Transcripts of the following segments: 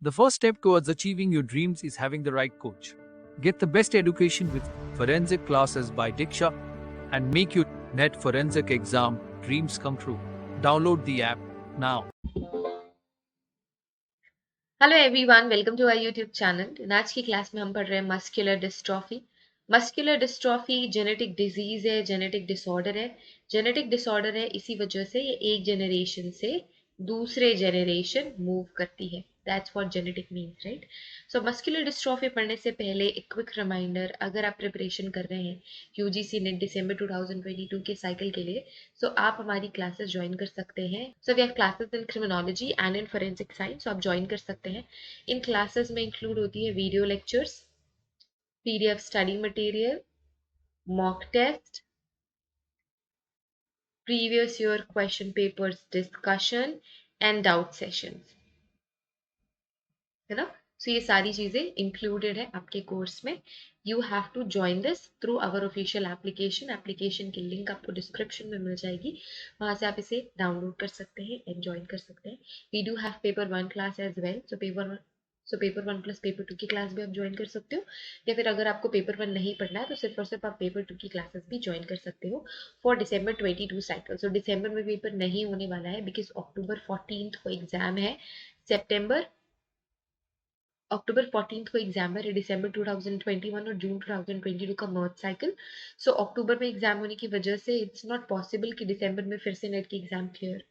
The first step towards achieving your dreams is having the right coach. Get the best education with forensic classes by Diksha and make your net forensic exam dreams come true. Download the app now. Hello everyone, welcome to our YouTube channel. आज की class में हम पढ़ रहे हैं muscular dystrophy. Muscular dystrophy genetic disease है, genetic disorder है। Genetic disorder है, इसी वजह से ये एक जनरेशन से दूसरे जनरेशन मूव करती है। That's what genetic means, right? So muscular dystrophy पढ़ने से पहले एक क्विक रिमाइंडर, अगर आप प्रिपरेशन कर रहे हैं यूजीसी नेट दिसंबर 2022 के साइकिल के लिए, सो आप हमारी क्लासेस ज्वाइन कर सकते हैं। So we have classes in criminology and in forensic science, so आप ज्वाइन कर सकते हैं। इन क्लासेस में इंक्लूड होती है video lectures, PDF study material, mock test, previous year question papers discussion and doubt sessions, है ना? सो ये सारी चीजें इंक्लूडेड है आपके कोर्स में। You have to join this through our official application. Application की लिंक आपको डिस्क्रिप्शन में मिल जाएगी, वहां से आप इसे डाउनलोड कर सकते हैं एंड ज्वाइन कर सकते हैं। We do have paper 1 class as well, so paper 1 plus paper 2 की क्लास भी आप ज्वाइन कर सकते हो, या फिर अगर आपको पेपर 1 नहीं पढ़ना है तो सिर्फ और सिर्फ आप पेपर 2 की क्लासेस भी ज्वाइन कर सकते हो फॉर दिसंबर 22 साइकिल। सो दिसंबर में पेपर नहीं होने वाला है बिकॉज अक्टूबर 14 को एग्जाम है, सितंबर अक्टूबर 14 को एग्जाम है, दिसंबर 2021 और जून 2022 का मर्ज साइकिल। सो अक्टूबर में एग्जाम होने की वजह से इट्स नॉट पॉसिबल कि दिसंबर में फिर से नेट की एग्जाम क्लियर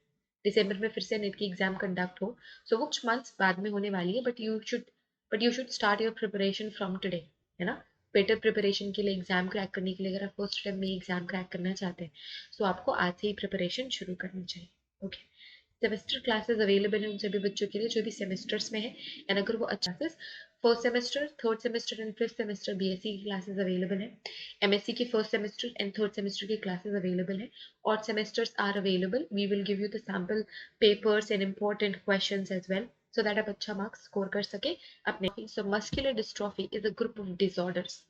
दिसंबर में फिर से नेट की एग्जाम कंडक्ट हो। सो वो कुछ मंथ्स बाद में होने वाली है, but you should start your preparation from today, है ना? बेटर प्रिपरेशन के लिए, एग्जाम क्रैक करने के लिए, अगर आप फर्स्ट टाइम में एग्जाम क्रैक करना चाहते हैं तो आपको आज से ही प्रिपरेशन शुरू करनी चाहिए। ओके, सेमेस्टर क्लासेस अवेलेबल है उन सभी बच्चों के लिए जो भी सेमेस्टर्स में है, एंड अगर वो अच्छा से first semester, third semester and fifth semester BSc की क्लासेस अवेलेबल है। एमएससी की first semester and third semester की क्लासेस अवेलेबल है। और semesters are available, we will give you the sample papers and important questions as well, so that आप अच्छा marks score कर सके अपने। So muscular dystrophy is a group of disorders.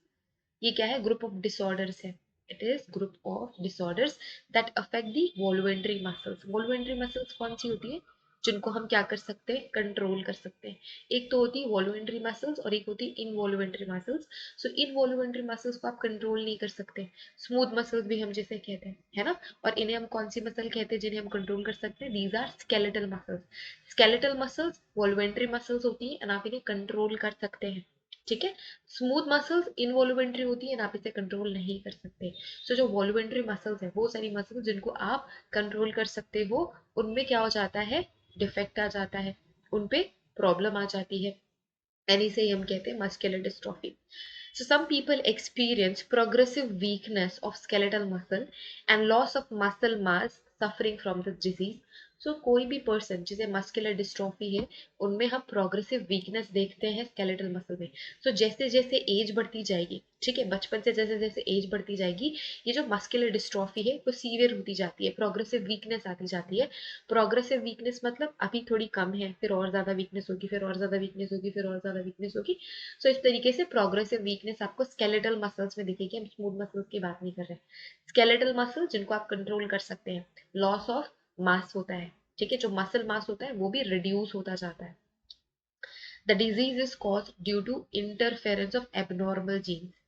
ये क्या है? ग्रुप ऑफ डिसऑर्डर्स है। It is group of disorders that affect the voluntary muscles. Voluntary muscles कौन सी होती है जिनको हम क्या कर सकते हैं? कंट्रोल कर सकते हैं। एक तो होती है वॉल्वेंट्री मसल्स और एक होती है इनवॉल्वेंट्री मसल्स। सो इनवॉल्वेंट्री मसल्स को आप कंट्रोल नहीं कर सकते, स्मूथ मसल्स भी हम जिसे कहते हैं, है ना? और इन्हें हम कौन सी मसल कहते हैं जिन्हें हम कंट्रोल कर सकते हैं? These are skeletal muscles. Skeletal muscles voluntary muscles होती है, आप इन्हें कंट्रोल कर सकते हैं, ठीक है? स्मूथ मसल्स इनवॉल्यूमेंट्री होती है, आप इसे कंट्रोल नहीं कर सकते। सो जो वॉल्यूमेंट्री मसल्स है वो सारी मसल्स जिनको आप कंट्रोल कर सकते हो, उनमें क्या हो जाता है? डिफेक्ट आ जाता है, उनपे प्रॉब्लम आ जाती है, एंड इसे ही हम कहते हैं muscular dystrophy. So some people experience progressive weakness of skeletal muscle and loss of muscle mass suffering from this disease. So कोई भी पर्सन जिसे मस्कुलर डिस्ट्रॉफी है उनमें हम प्रोग्रेसिव वीकनेस देखते हैं स्केलेटल मसल में। सो जैसे जैसे एज बढ़ती जाएगी, ठीक है, बचपन से जैसे जैसे एज बढ़ती जाएगी, ये जो मस्कुलर डिस्ट्रॉफी है वो सीवियर होती जाती है, प्रोग्रेसिव वीकनेस आती जाती है। प्रोग्रेसिव वीकनेस मतलब अभी थोड़ी कम है, फिर और ज्यादा वीकनेस होगी, फिर और ज्यादा वीकनेस होगी, फिर और ज्यादा वीकनेस होगी। सो इस तरीके से प्रोग्रेसिव वीकनेस आपको स्केलेटल मसल्स में दिखेगी। हम स्मूथ मसल्स की बात नहीं कर रहे, स्केलेटल मसल जिनको आप कंट्रोल कर सकते हैं। लॉस ऑफ मास होता है, ठीक है, जो मसल मास होता है वो भी रिड्यूस होता जाता है। The disease is cause due to interference of abnormal genes.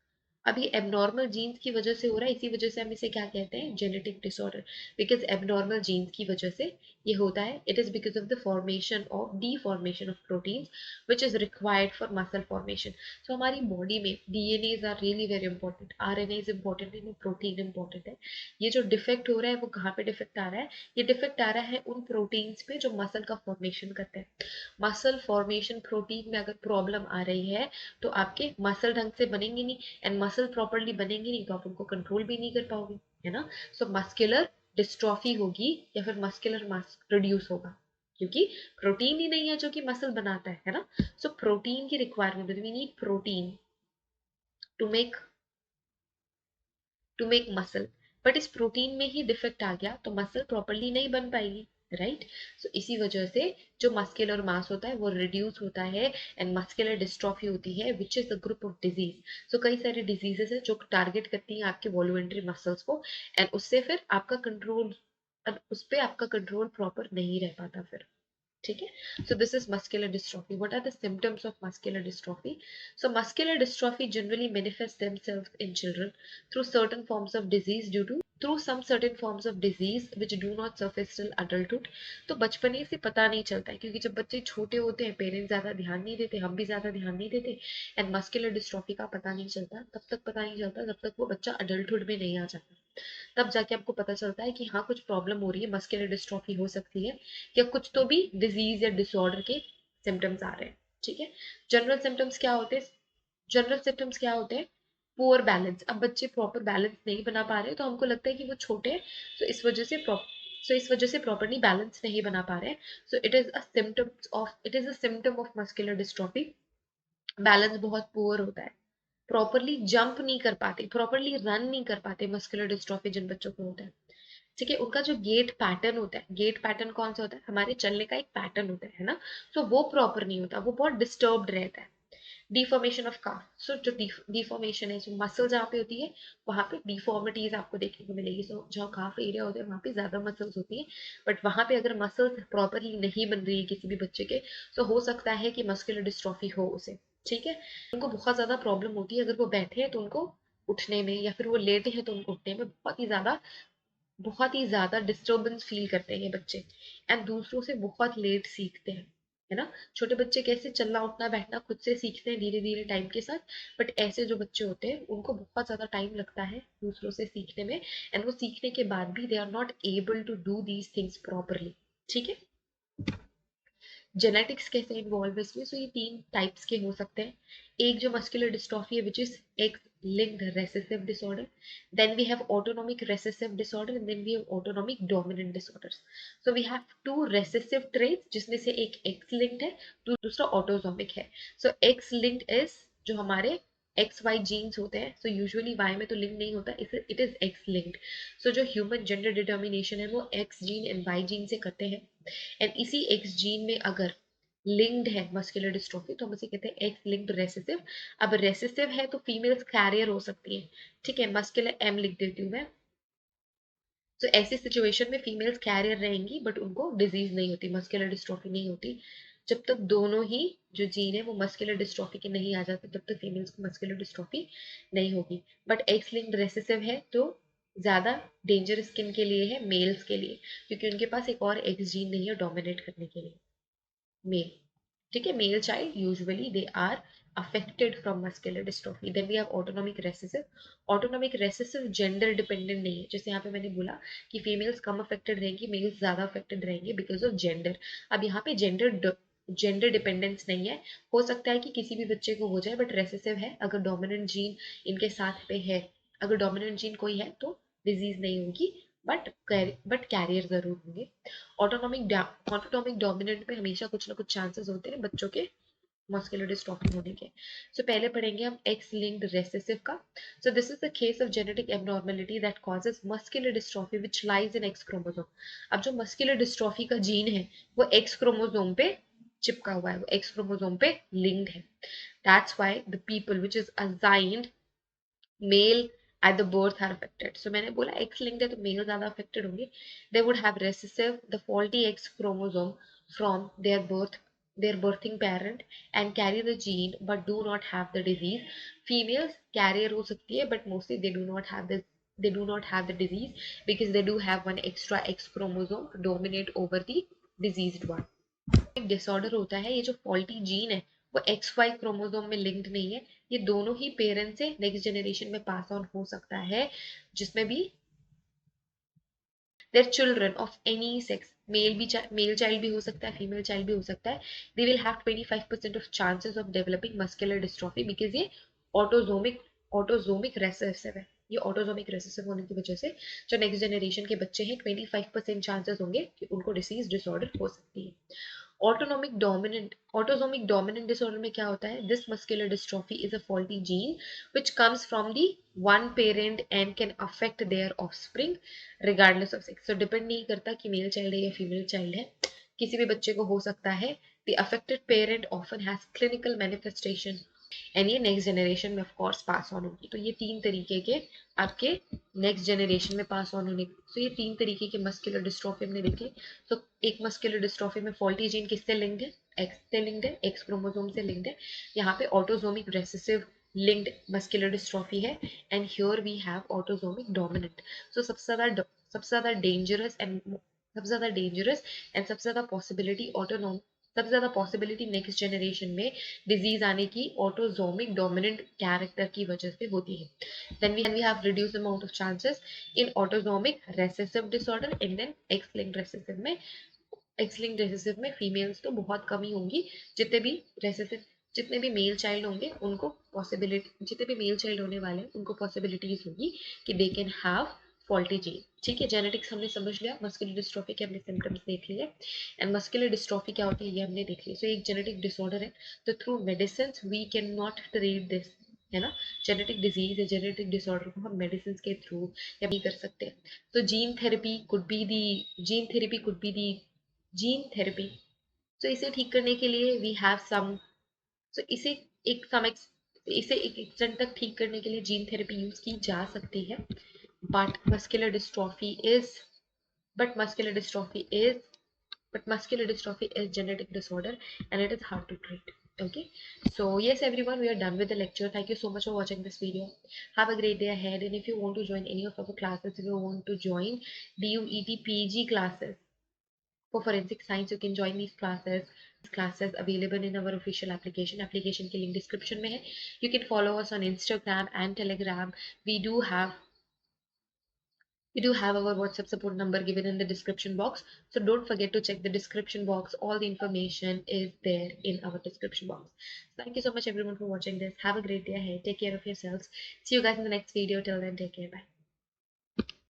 अब ये एबनॉर्मल जीन्स की वजह से हो रहा है, इसी वजह से हम इसे क्या कहते हैं? Genetic disorder. Because abnormal genes की वजह से ये होता है। It is because of the formation of deformation of proteins which is required for muscle formation. So हमारी बॉडी में DNAs are really very important, RNAs important है, प्रोटीन इंपॉर्टेंट है। ये जो डिफेक्ट हो रहा है वो कहाँ पे डिफेक्ट आ रहा है? ये डिफेक्ट आ रहा है उन प्रोटीन्स पे जो मसल का फॉर्मेशन करते हैं। मसल फॉर्मेशन प्रोटीन में अगर प्रॉब्लम आ रही है तो आपके मसल ढंग से बनेंगे नहीं, एंड मसल प्रॉपरली बनेंगे नहीं तो आप उनको कंट्रोल भी नहीं कर पाओगे, है ना? सो मस्कुलर डिस्ट्रॉफी होगी या फिर मस्कुलर मास रिड्यूस होगा, क्योंकि प्रोटीन ही नहीं है जो कि मसल बनाता है ना? सो प्रोटीन की requirement, we need protein to make muscle, but इस प्रोटीन में ही डिफेक्ट आ गया तो मसल प्रॉपरली नहीं बन पाएगी, राइट? सो इसी वजह से जो मस्कुलर मास होता है वो रिड्यूस होता है एंड मस्कुलर डिस्ट्रॉफी होती है, which is the group of disease. So कई सारी डिजीजेस है जो टारगेट करती हैं आपके वॉल्यूमेंट्री मसल्स को, एंड उससे फिर आपका कंट्रोल, उस पर आपका कंट्रोल प्रॉपर नहीं रह पाता फिर, ठीक है. So this is muscular dystrophy. What are the symptoms of muscular dystrophy? So muscular dystrophy generally manifests themselves in children through certain forms of disease through some certain forms of disease which do not surface till adulthood. तो बचपने से पता नहीं चलता है, क्योंकि जब बच्चे छोटे होते हैं पेरेंट्स ज्यादा ध्यान नहीं देते, हम भी ज्यादा ध्यान नहीं देते, एंड मस्कुलर डिस्ट्रॉफी का पता नहीं चलता, तब तक पता नहीं चलता जब तक वो बच्चा अडल्टहुड में नहीं आ जाता. तब जाके आपको पता चलता है कि हाँ कुछ प्रॉब्लम हो रही है, मस्कुलर डिस्ट्रॉफी हो सकती है, या कुछ तो भी डिजीज या डिसऑर्डर के सिम्टम्स आ रहे हैं. ठीक है. जनरल सिम्टम्स क्या होते हैं? जनरल सिम्टम्स क्या होते हैं? Poor balance. अब बच्चे प्रॉपर बैलेंस नहीं बना पा रहे, तो हमको लगता है कि वो छोटे हैं, तो इस वजह से प्रॉपरली बैलेंस नहीं बना पा रहे हैं. So it is a symptom of muscular dystrophy. Balance बहुत पुअर होता है, प्रॉपरली जंप नहीं कर पाते, प्रॉपरली रन नहीं कर पाते. मस्कुलर डिस्ट्रॉफी जिन बच्चों को होता है, ठीक है, उनका जो गेट पैटर्न होता है, गेट पैटर्न कौन सा होता है? हमारे चलने का एक पैटर्न होता है ना, तो वो प्रॉपर नहीं होता, वो बहुत डिस्टर्ब्ड रहता है. डिफॉर्मेशन ऑफ काफ. सो जो डिफॉर्मेशन है, जो मसल जहाँ पे होती है वहां पे डिफॉर्मिटीज आपको देखने को मिलेगी. सो जहाँ काफ एरिया होता है वहां पे ज्यादा मसल्स होती है, बट वहां पे अगर मसल्स प्रॉपरली नहीं बन रही है किसी भी बच्चे के, तो हो सकता है कि मस्कुलर डिस्ट्रॉफी हो उसे. ठीक है. उनको बहुत ज्यादा प्रॉब्लम होती है, अगर वो बैठे हैं तो उनको उठने में, या फिर वो लेटे हैं तो उनको उठने में बहुत ही ज्यादा डिस्टर्बेंस फील करते हैं ये बच्चे, एंड दूसरों से बहुत लेट सीखते हैं, है ना. छोटे बच्चे कैसे चलना उठना बैठना खुद से सीखते हैं धीरे धीरे टाइम के साथ, बट ऐसे जो बच्चे होते हैं उनको बहुत ज्यादा टाइम लगता है दूसरों से सीखने में, एंड वो सीखने के बाद भी they are not able to do these things properly. ठीक है. जेनेटिक्स कैसे इन्वॉल्व है इसमें? सो ये 3 टाइप्स के हो सकते हैं. एक जो मस्कुलर डिस्ट्रॉफी है which is x linked recessive disorder, then we have autonomic recessive disorder, and then we have autonomic dominant disorders. So we have two recessive traits जिसमें से एक X linked है, दूसरा autosomic है. So X linked is जो हमारे XY jeans होते हैं, so usually Y में तो लिंक नहीं होता, it is X linked. So जो human gender determination है वो X gene and Y gene से करते हैं, एंड इसी एक्स जीन में अगर लिंक्ड है मस्कुलर डिस्ट्रोफी तो हम उसे कहते हैं एक्स लिंक्ड रेसेसिव. अब रेसेसिव है तो फीमेल्स कैरियर हो सकती है. ठीक है. मस्कुलर एम लिख देती हूँ मैं. तो ऐसी सिचुएशन में फीमेल्स कैरियर रहेंगी बट उनको डिजीज नहीं होती, मस्कुलर डिस्ट्रोफी नहीं होती. जब तक दोनों ही जो जीन है वो मस्कुलर डिस्ट्रोफी के नहीं आ जाते तब तक फीमेल्स को मस्कुलर डिस्ट्रोफी नहीं होगी. बट एक्स लिंक्ड रेसेसिव है तो ज्यादा डेंजरस किन के लिए है? मेल्स के लिए, क्योंकि उनके पास एक और एक्स जीन नहीं है डोमिनेट करने के लिए. मेल. ठीक है. Male child usually they are affected from muscular dystrophy. Then we have autonomic recessive. Autonomic recessive gender dependent नहीं है, जैसे यहाँ पे मैंने बोला कि फीमेल्स कम अफेक्टेड रहेंगी, मेल्स ज्यादा अफेक्टेड रहेंगे बिकॉज ऑफ जेंडर. अब यहाँ पे जेंडर डिपेंडेंस नहीं है. हो सकता है कि किसी भी बच्चे को हो जाए, बट रेसेसिव है, अगर डोमिनेंट जीन इनके साथ पे है, अगर डोमिनेंट जीन कोई है तो डिजीज नहीं होगी, बट कैरियर जरूर होंगे. ऑटोनॉमिक डोमिनेंट में हमेशा कुछ ना कुछ चांसेस होते हैं बच्चों के मस्कुलर डिस्ट्रॉफी होने के. सो पहले पढ़ेंगे हम एक्स लिंक्ड रेसेसिव का. So this is the case of genetic abnormality that causes muscular dystrophy which lies in x chromosome. अब जो मस्कुलर डिस्ट्रॉफी का जीन है वो एक्स क्रोमोसोम पे चिपका हुआ है, वो एक्स क्रोमोसोम पे लिंक्ड है. That's why the people which is assigned male at the birth are affected. So मैंने बोला X linked है तो मेल ज्यादा affected होंगे. They would have recessive the faulty X chromosome from their birthing parent and carry the gene but do not have the disease. Females carrier हो सकती है but mostly they do not have the disease because they do have one extra X chromosome to dominate over the diseased one. एक disorder होता है, ये जो faulty gene है वो एक्स वाई क्रोमोसोम में लिंक्ड नहीं है, ये दोनों ही पेरेंट्स से नेक्स्ट जनरेशन में पास ऑन हो सकता है, जिसमें भी their children of any sex, male child भी हो सकता है, फीमेल चाइल्ड भी हो सकता है, they will have 25% of chances of developing muscular dystrophy because ये ऑटोजोमिक रेसेसिव है. ये ऑटोजोमिक रेसेसिव होने की वजह से जो नेक्स्ट जनरेशन के बच्चे हैं 25% चांसेस होंगे कि उनको डिसीज डिसऑर्डर हो सकती है. Autosomic dominant disorder में क्या होता है? This muscular dystrophy is a faulty gene which comes from the one parent and can affect their offspring regardless of sex. So depend नहीं करता कि मेल चाइल्ड है या फीमेल चाइल्ड है, किसी भी बच्चे को हो सकता है. The affected parent often has clinical manifestation and ये नेक्स्ट जनरेशन में ऑफ कोर्स पास ऑन होगी। तो ये 3 तरीके के आपके नेक्स्ट जनरेशन में पास ऑन होने, तो ये 3 तरीके के मस्कुलर डिस्ट्रॉफी हमने देखे। तो एक मस्कुलर डिस्ट्रॉफी में फॉल्टी जीन किससे लिंक्ड है? एक्स से लिंक्ड है, एक्स क्रोमोसोम से लिंक्ड है। यहाँ पे autosomal recessive linked muscular dystrophy है, and here we have autosomal dominant. So सबसे ज्यादा डेंजरस एंड सबसे ज्यादा पॉसिबिलिटी ऑटोनोम सबसे ज्यादा पॉसिबिलिटी नेक्स्ट जनरेशन में डिजीज आने की ऑटोसोमिक डोमिनेंट कैरेक्टर की वजह से होती है। Then we have reduce amount of chances in autosomal recessive disorder, and then X linked recessive में फीमेल्स तो बहुत कम ही होंगी। जितने भी मेल चाइल्ड होंगे उनको पॉसिबिलिटी, जितने भी मेल चाइल्ड होने वाले हैं उनको पॉसिबिलिटीज होगी कि they can have faulty gene. ठीक है, जेनेटिक्स हमने समझ लिया, मस्कुलर डिस्ट्रॉफी के हमने सिम्टम्स देख लिए, एंड मस्कुलर डिस्ट्रॉफी क्या होती है ये हमने देख लिया। सो एक जेनेटिक डिसऑर्डर है, तो through medicine we can not treat this, है ना। जेनेटिक डिजीज या जेनेटिक डिसऑर्डर को हम मेडिसिन के थ्रू या भी कर सकते हैं। तो जीन थेरेपी, तो इसे ठीक करने के लिए वी हैव सम, सो इसे एक एक्सटेंट तक ठीक करने के लिए जीन थेरेपी यूज की जा सकती है। But muscular dystrophy is but muscular dystrophy is Muscular dystrophy is genetic disorder and it is hard to treat. Okay, so yes everyone, we are done with the lecture. Thank you so much for watching this video. Have a great day ahead, and if you want to join any of our classes, if you want to join DUET PG classes for forensic science, you can join these classes available in our official application ki link description mein hai. You can follow us on Instagram and Telegram. We do have our WhatsApp support number given in the description box. So don't forget to check the description box. All the information is there in our description box. Thank you so much everyone for watching this. Have a great day ahead. Take care of yourselves. See you guys in the next video. Till then, take care. Bye.